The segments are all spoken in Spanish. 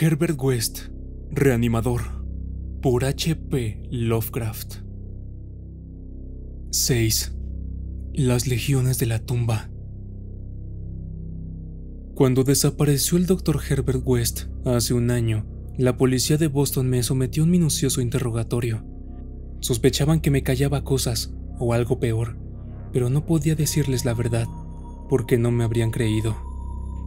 Herbert West, reanimador, por H.P. Lovecraft. 6. Las legiones de la tumba. Cuando desapareció el Dr. Herbert West hace un año, la policía de Boston me sometió a un minucioso interrogatorio. Sospechaban que me callaba cosas, o algo peor, pero no podía decirles la verdad, porque no me habrían creído.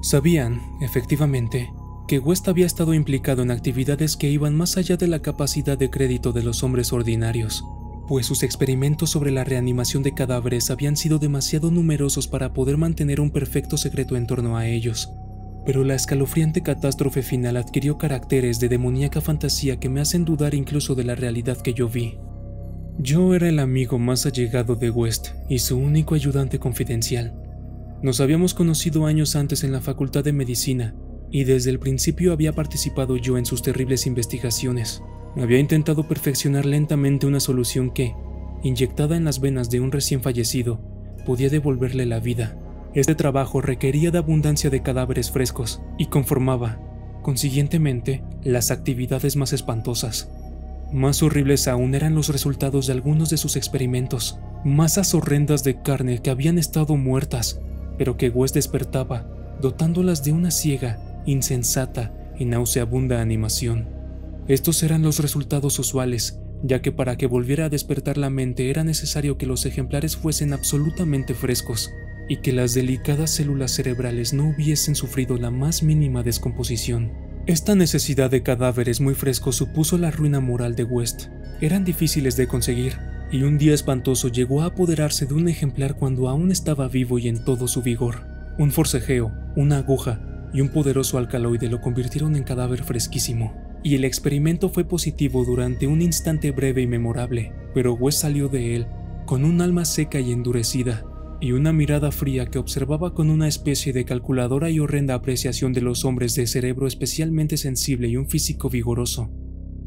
Sabían, efectivamente, que West había estado implicado en actividades que iban más allá de la capacidad de crédito de los hombres ordinarios, pues sus experimentos sobre la reanimación de cadáveres habían sido demasiado numerosos para poder mantener un perfecto secreto en torno a ellos. Pero la escalofriante catástrofe final adquirió caracteres de demoníaca fantasía que me hacen dudar incluso de la realidad que yo vi. Yo era el amigo más allegado de West y su único ayudante confidencial. Nos habíamos conocido años antes en la Facultad de Medicina, y desde el principio había participado yo en sus terribles investigaciones. Había intentado perfeccionar lentamente una solución que, inyectada en las venas de un recién fallecido, podía devolverle la vida. Este trabajo requería de abundancia de cadáveres frescos y conformaba, consiguientemente, las actividades más espantosas. Más horribles aún eran los resultados de algunos de sus experimentos, masas horrendas de carne que habían estado muertas, pero que West despertaba, dotándolas de una ciega, insensata y nauseabunda animación. Estos eran los resultados usuales, ya que para que volviera a despertar la mente era necesario que los ejemplares fuesen absolutamente frescos y que las delicadas células cerebrales no hubiesen sufrido la más mínima descomposición. Esta necesidad de cadáveres muy frescos supuso la ruina moral de West. Eran difíciles de conseguir, y un día espantoso llegó a apoderarse de un ejemplar cuando aún estaba vivo y en todo su vigor. Un forcejeo, una aguja y un poderoso alcaloide lo convirtieron en cadáver fresquísimo, y el experimento fue positivo durante un instante breve y memorable, pero West salió de él con un alma seca y endurecida, y una mirada fría que observaba con una especie de calculadora y horrenda apreciación de los hombres de cerebro especialmente sensible y un físico vigoroso.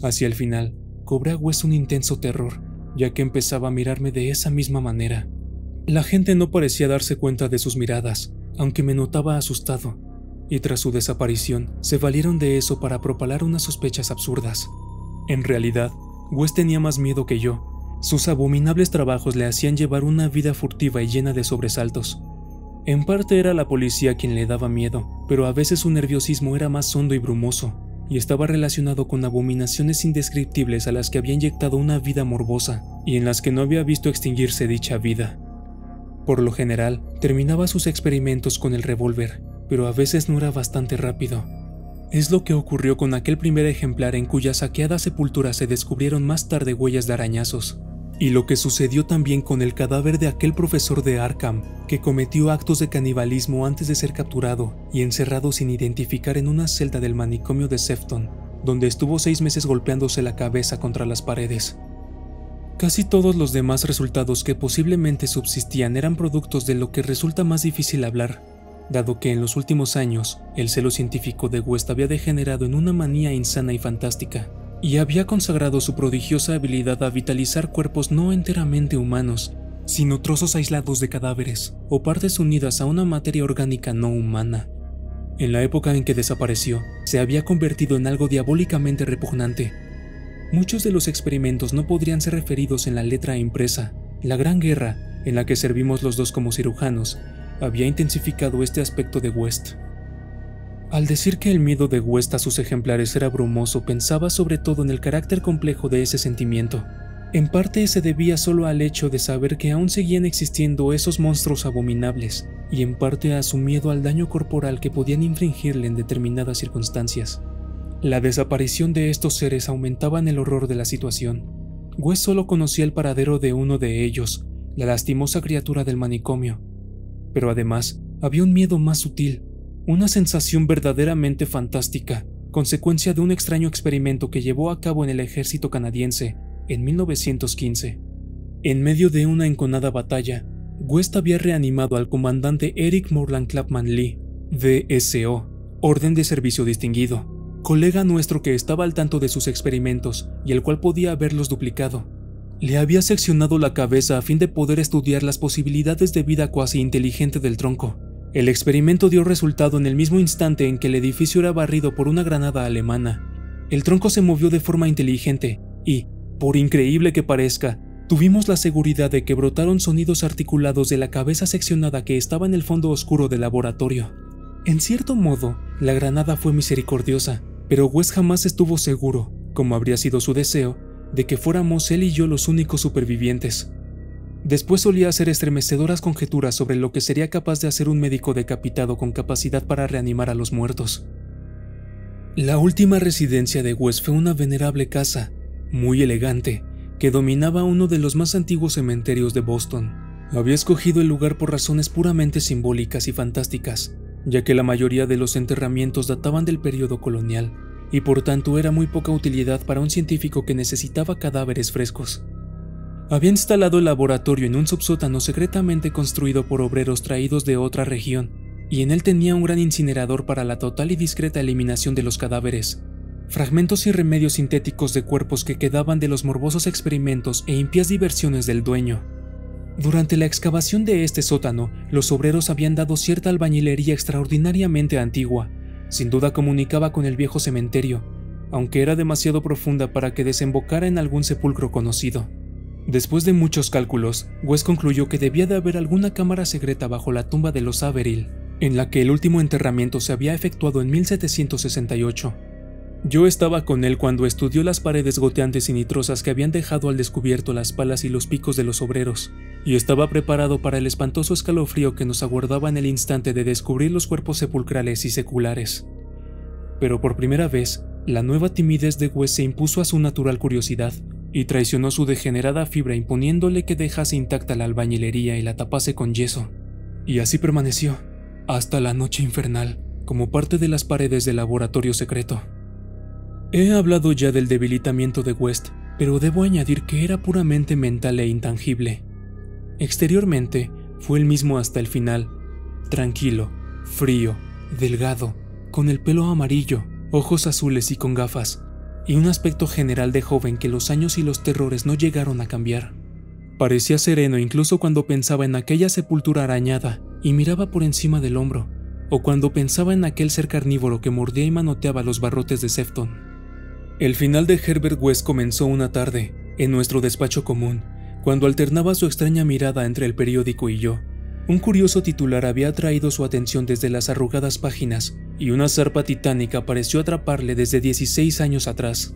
Hacia el final, cobré a West un intenso terror, ya que empezaba a mirarme de esa misma manera. La gente no parecía darse cuenta de sus miradas, aunque me notaba asustado, y tras su desaparición se valieron de eso para propalar unas sospechas absurdas. En realidad, West tenía más miedo que yo. Sus abominables trabajos le hacían llevar una vida furtiva y llena de sobresaltos. En parte era la policía quien le daba miedo, pero a veces su nerviosismo era más hondo y brumoso, y estaba relacionado con abominaciones indescriptibles a las que había inyectado una vida morbosa, y en las que no había visto extinguirse dicha vida. Por lo general, terminaba sus experimentos con el revólver, pero a veces no era bastante rápido. Es lo que ocurrió con aquel primer ejemplar en cuya saqueada sepultura se descubrieron más tarde huellas de arañazos, y lo que sucedió también con el cadáver de aquel profesor de Arkham que cometió actos de canibalismo antes de ser capturado y encerrado sin identificar en una celda del manicomio de Sefton, donde estuvo 6 meses golpeándose la cabeza contra las paredes. Casi todos los demás resultados que posiblemente subsistían eran productos de lo que resulta más difícil hablar, dado que en los últimos años el celo científico de West había degenerado en una manía insana y fantástica, y había consagrado su prodigiosa habilidad a vitalizar cuerpos no enteramente humanos, sino trozos aislados de cadáveres o partes unidas a una materia orgánica no humana. En la época en que desapareció, se había convertido en algo diabólicamente repugnante. Muchos de los experimentos no podrían ser referidos en la letra impresa. La Gran Guerra, en la que servimos los dos como cirujanos, había intensificado este aspecto de West. Al decir que el miedo de West a sus ejemplares era brumoso, pensaba sobre todo en el carácter complejo de ese sentimiento. En parte se debía solo al hecho de saber que aún seguían existiendo esos monstruos abominables, y en parte a su miedo al daño corporal que podían infligirle en determinadas circunstancias. La desaparición de estos seres aumentaba el horror de la situación. West solo conocía el paradero de uno de ellos, la lastimosa criatura del manicomio. Pero además, había un miedo más sutil, una sensación verdaderamente fantástica, consecuencia de un extraño experimento que llevó a cabo en el ejército canadiense en 1915. En medio de una enconada batalla, West había reanimado al comandante Eric Morland Clapman Lee, DSO, Orden de Servicio Distinguido, colega nuestro que estaba al tanto de sus experimentos y el cual podía haberlos duplicado. Le había seccionado la cabeza a fin de poder estudiar las posibilidades de vida cuasi inteligente del tronco, El experimento dio resultado en el mismo instante en que el edificio era barrido por una granada alemana. El tronco se movió de forma inteligente y, por increíble que parezca, tuvimos la seguridad de que brotaron sonidos articulados de la cabeza seccionada que estaba en el fondo oscuro del laboratorio. En cierto modo, la granada fue misericordiosa, pero West jamás estuvo seguro, como habría sido su deseo, de que fuéramos él y yo los únicos supervivientes. Después solía hacer estremecedoras conjeturas sobre lo que sería capaz de hacer un médico decapitado con capacidad para reanimar a los muertos. La última residencia de West fue una venerable casa, muy elegante, que dominaba uno de los más antiguos cementerios de Boston. Había escogido el lugar por razones puramente simbólicas y fantásticas, ya que la mayoría de los enterramientos databan del periodo colonial, y por tanto era muy poca utilidad para un científico que necesitaba cadáveres frescos. Había instalado el laboratorio en un subsótano secretamente construido por obreros traídos de otra región, y en él tenía un gran incinerador para la total y discreta eliminación de los cadáveres, fragmentos y remedios sintéticos de cuerpos que quedaban de los morbosos experimentos e impías diversiones del dueño. Durante la excavación de este sótano, los obreros habían dado cierta albañilería extraordinariamente antigua. Sin duda comunicaba con el viejo cementerio, aunque era demasiado profunda para que desembocara en algún sepulcro conocido. Después de muchos cálculos, West concluyó que debía de haber alguna cámara secreta bajo la tumba de los Averill, en la que el último enterramiento se había efectuado en 1768. Yo estaba con él cuando estudió las paredes goteantes y nitrosas que habían dejado al descubierto las palas y los picos de los obreros, y estaba preparado para el espantoso escalofrío que nos aguardaba en el instante de descubrir los cuerpos sepulcrales y seculares. Pero por primera vez, la nueva timidez de West se impuso a su natural curiosidad, y traicionó su degenerada fibra imponiéndole que dejase intacta la albañilería y la tapase con yeso. Y así permaneció, hasta la noche infernal, como parte de las paredes del laboratorio secreto. He hablado ya del debilitamiento de West, pero debo añadir que era puramente mental e intangible. Exteriormente, fue el mismo hasta el final, tranquilo, frío, delgado, con el pelo amarillo, ojos azules y con gafas, y un aspecto general de joven que los años y los terrores no llegaron a cambiar. Parecía sereno incluso cuando pensaba en aquella sepultura arañada y miraba por encima del hombro, o cuando pensaba en aquel ser carnívoro que mordía y manoteaba los barrotes de Sefton. El final de Herbert West comenzó una tarde, en nuestro despacho común, cuando alternaba su extraña mirada entre el periódico y yo. Un curioso titular había atraído su atención desde las arrugadas páginas, y una zarpa titánica pareció atraparle desde 16 años atrás.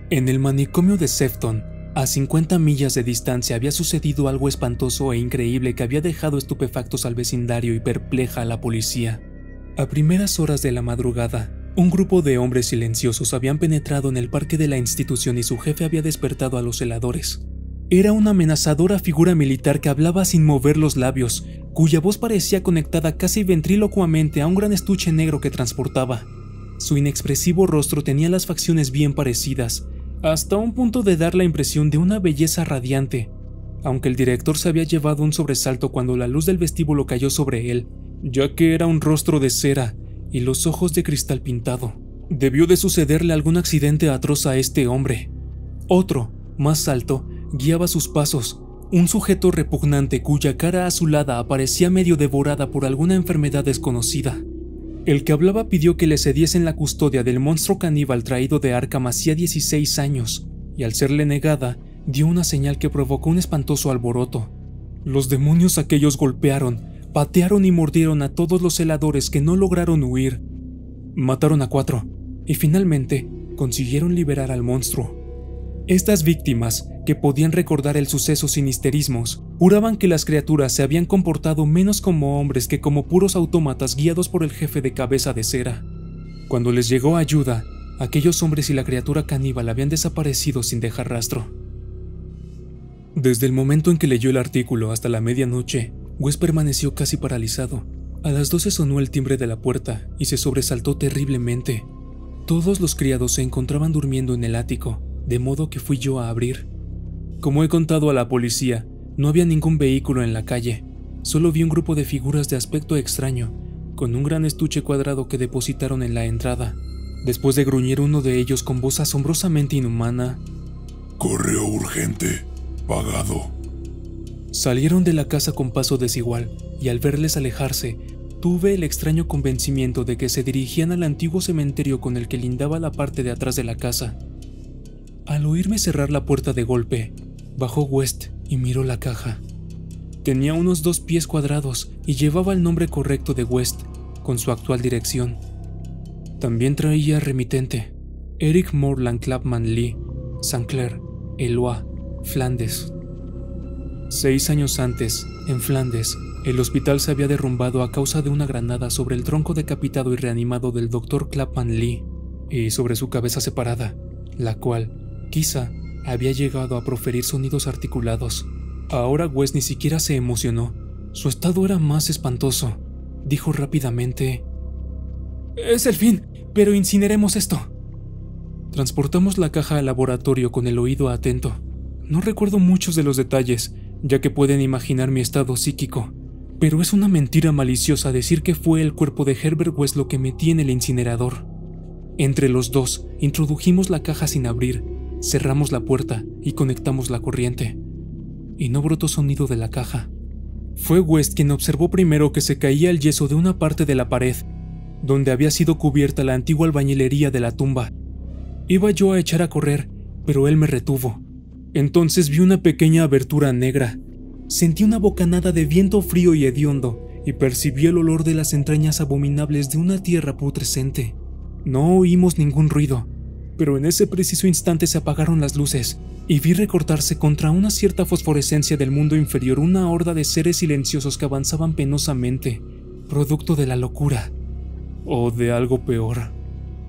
En el manicomio de Sefton, a 50 millas de distancia, había sucedido algo espantoso e increíble que había dejado estupefactos al vecindario y perpleja a la policía. A primeras horas de la madrugada, un grupo de hombres silenciosos habían penetrado en el parque de la institución y su jefe había despertado a los celadores. Era una amenazadora figura militar que hablaba sin mover los labios, cuya voz parecía conectada casi ventrílocuamente a un gran estuche negro que transportaba. Su inexpresivo rostro tenía las facciones bien parecidas, hasta un punto de dar la impresión de una belleza radiante, aunque el director se había llevado un sobresalto cuando la luz del vestíbulo cayó sobre él, ya que era un rostro de cera y los ojos de cristal pintado. Debió de sucederle algún accidente atroz a este hombre. Otro, más alto, guiaba sus pasos, un sujeto repugnante cuya cara azulada aparecía medio devorada por alguna enfermedad desconocida. El que hablaba pidió que le cediesen la custodia del monstruo caníbal traído de Arkham hacía 16 años, y al serle negada, dio una señal que provocó un espantoso alboroto. Los demonios aquellos golpearon, patearon y mordieron a todos los celadores que no lograron huir. Mataron a 4, y finalmente consiguieron liberar al monstruo. Estas víctimas, que podían recordar el suceso sin histerismos, juraban que las criaturas se habían comportado menos como hombres que como puros autómatas guiados por el jefe de cabeza de cera. Cuando les llegó ayuda, aquellos hombres y la criatura caníbal habían desaparecido sin dejar rastro. Desde el momento en que leyó el artículo hasta la medianoche, West permaneció casi paralizado. A las 12 sonó el timbre de la puerta y se sobresaltó terriblemente. Todos los criados se encontraban durmiendo en el ático, de modo que fui yo a abrir. Como he contado a la policía, no había ningún vehículo en la calle, solo vi un grupo de figuras de aspecto extraño, con un gran estuche cuadrado que depositaron en la entrada. Después de gruñir uno de ellos con voz asombrosamente inhumana: «Correo urgente, pagado». Salieron de la casa con paso desigual, y al verles alejarse, tuve el extraño convencimiento de que se dirigían al antiguo cementerio con el que lindaba la parte de atrás de la casa. Al oírme cerrar la puerta de golpe, bajó West y miró la caja. Tenía unos 2 pies cuadrados y llevaba el nombre correcto de West, con su actual dirección. También traía remitente: Eric Morland Clapham Lee, St. Clair, Eloy, Flandes. 6 años antes, en Flandes, el hospital se había derrumbado a causa de una granada sobre el tronco decapitado y reanimado del Dr. Clapham Lee y sobre su cabeza separada, la cual, quizá, había llegado a proferir sonidos articulados. Ahora West ni siquiera se emocionó. Su estado era más espantoso. Dijo rápidamente: «Es el fin, pero incineremos esto». Transportamos la caja al laboratorio con el oído atento. No recuerdo muchos de los detalles, ya que pueden imaginar mi estado psíquico, pero es una mentira maliciosa decir que fue el cuerpo de Herbert West lo que metí en el incinerador. Entre los dos, introdujimos la caja sin abrir, cerramos la puerta y conectamos la corriente. Y no brotó sonido de la caja. Fue West quien observó primero que se caía el yeso de una parte de la pared, donde había sido cubierta la antigua albañilería de la tumba. Iba yo a echar a correr, pero él me retuvo. Entonces vi una pequeña abertura negra. Sentí una bocanada de viento frío y hediondo, y percibí el olor de las entrañas abominables de una tierra putrescente. No oímos ningún ruido, pero en ese preciso instante se apagaron las luces, y vi recortarse contra una cierta fosforescencia del mundo inferior una horda de seres silenciosos que avanzaban penosamente, producto de la locura, o de algo peor.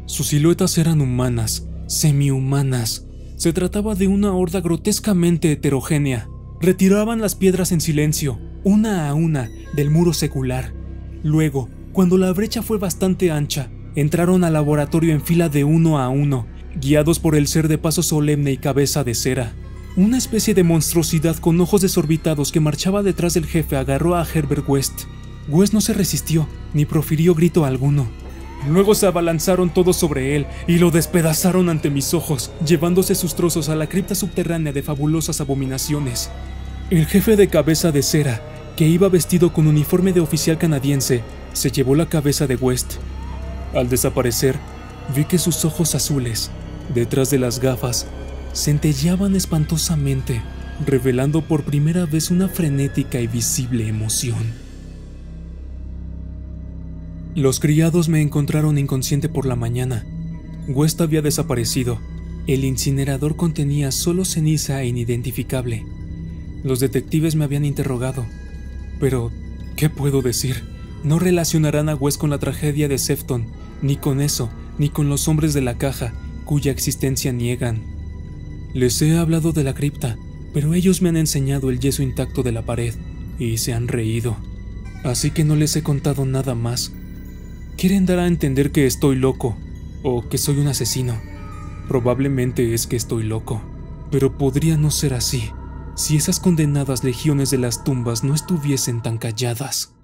Sus siluetas eran humanas, semihumanas. Se trataba de una horda grotescamente heterogénea. Retiraban las piedras en silencio, una a una, del muro secular. Luego, cuando la brecha fue bastante ancha, entraron al laboratorio en fila de 1 a 1, guiados por el ser de paso solemne y cabeza de cera. Una especie de monstruosidad con ojos desorbitados que marchaba detrás del jefe agarró a Herbert West. West no se resistió, ni profirió grito alguno. Luego se abalanzaron todos sobre él y lo despedazaron ante mis ojos, llevándose sus trozos a la cripta subterránea de fabulosas abominaciones. El jefe de cabeza de cera, que iba vestido con uniforme de oficial canadiense, se llevó la cabeza de West. Al desaparecer, vi que sus ojos azules, detrás de las gafas, centelleaban espantosamente, revelando por primera vez una frenética y visible emoción. Los criados me encontraron inconsciente por la mañana. West había desaparecido. El incinerador contenía solo ceniza e inidentificable. Los detectives me habían interrogado. Pero, ¿qué puedo decir? No relacionarán a West con la tragedia de Sefton, ni con eso, ni con los hombres de la caja, cuya existencia niegan. Les he hablado de la cripta, pero ellos me han enseñado el yeso intacto de la pared, y se han reído. Así que no les he contado nada más. Quieren dar a entender que estoy loco, o que soy un asesino. Probablemente es que estoy loco, pero podría no ser así, si esas condenadas legiones de las tumbas no estuviesen tan calladas.